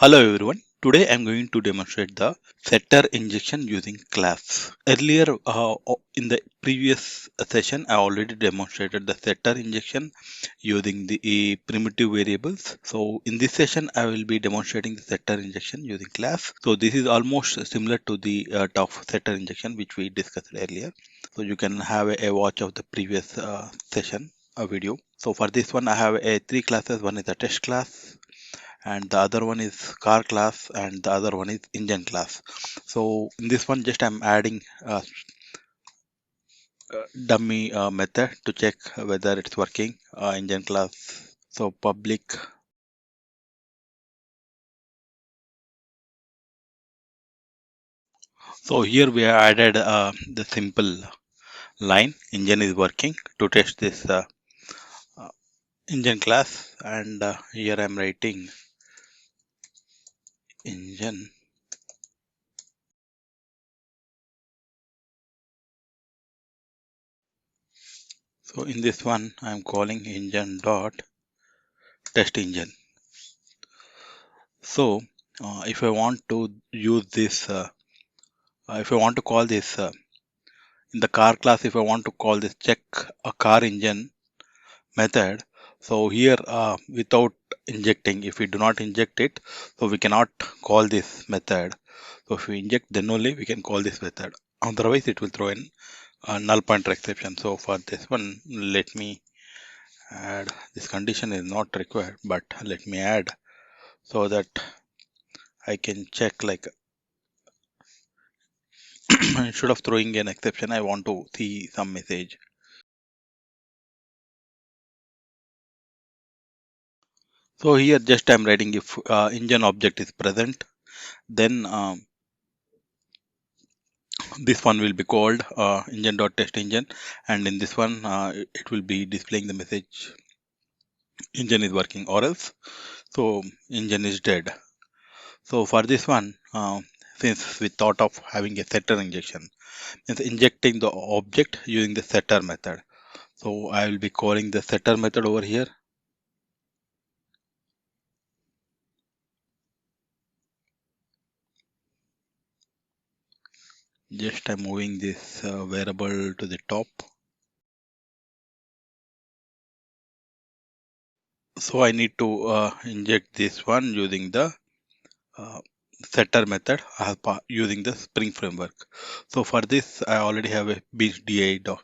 Hello everyone. Today I'm going to demonstrate the setter injection using class. Earlier in the previous session I already demonstrated the setter injection using the primitive variables. So in this session I will be demonstrating the setter injection using class. So this is almost similar to the top setter injection which we discussed earlier. So you can have a watch of the previous session a video. So for this one I have three classes. One is a test class, and the other one is car class, and the other one is engine class. So in this one just I'm adding a dummy method to check whether it's working. Engine class, so public. So here we have added the simple line engine is working to test this uh, engine class, and here I'm writing engine. So in this one I'm calling engine dot test engine. So if I want to use this if I want to call this in the car class, if I want to call this check a car engine method, so here without injecting, if we do not inject it, so we cannot call this method. So if we inject, then only we can call this method. Otherwise, it will throw in a null pointer exception. So for this one, let me add this condition is not required, but let me add so that I can check like instead of throwing an exception, I want to see some message. So here just I'm writing if engine object is present, then this one will be called engine.testEngine, and in this one it will be displaying the message engine is working, or else so engine is dead. So for this one, since we thought of having a setter injection, means injecting the object using the setter method. So I will be calling the setter method over here. Just I'm moving this variable to the top. So I need to inject this one using the uh, setter method using the Spring framework. So for this, I already have a beans.xml,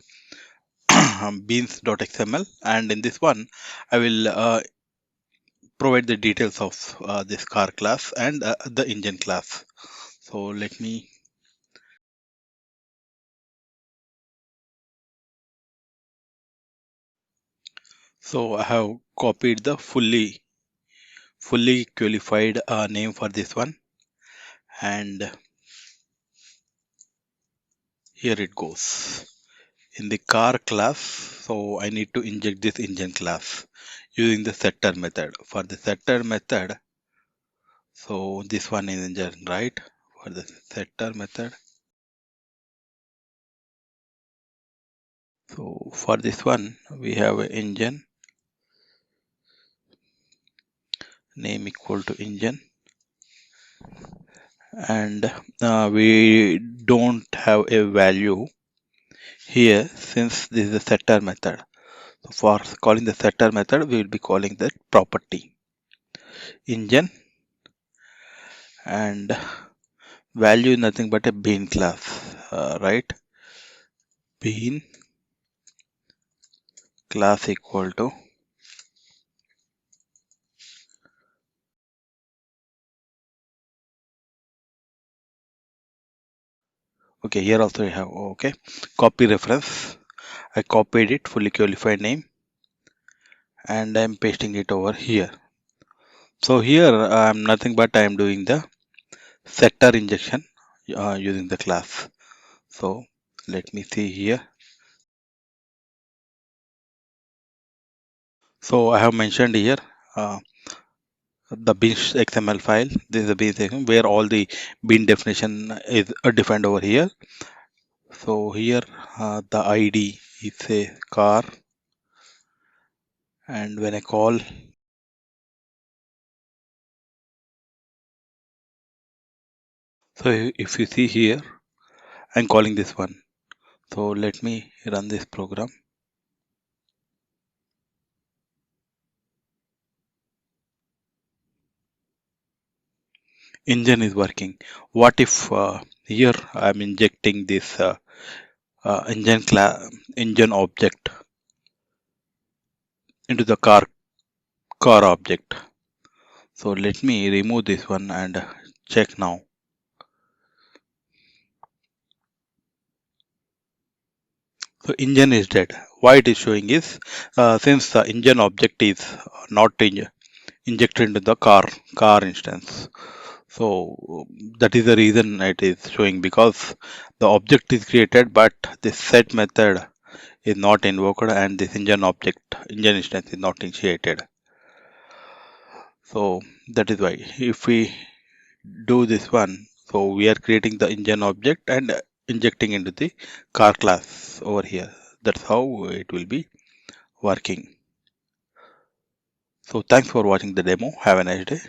and in this one, I will provide the details of this car class and the engine class. So let me. So I have copied the fully qualified name for this one, and here it goes. In the car class, so I need to inject this engine class using the setter method. For the setter method, so this one is engine, right? For the setter method, so for this one we have an engine name equal to engine, and we don't have a value here since this is a setter method. So for calling the setter method, we will be calling that property engine, and value is nothing but a bean class, right? Bean class equal to, okay, here also we have, okay, copy reference. I copied it fully qualified name, and I'm pasting it over here. So here I'm nothing but I'm doing the setter injection using the class. So let me see here. So I have mentioned here uh, the beans XML file. This is the beans XML where all the bean definition is defined over here. So here the ID is a car, and when I call So if you see here, I'm calling this one. So let me run this program. Engine is working. What if here I'm injecting this engine object into the car object? So let me remove this one and check now. So engine is dead. Why it is showing is since the engine object is not injected into the car instance. So that is the reason it is showing, because the object is created but this set method is not invoked and this engine instance is not initiated. So that is why if we do this one, so we are creating the engine object and injecting into the car class over here. That's how it will be working. So thanks for watching the demo. Have a nice day.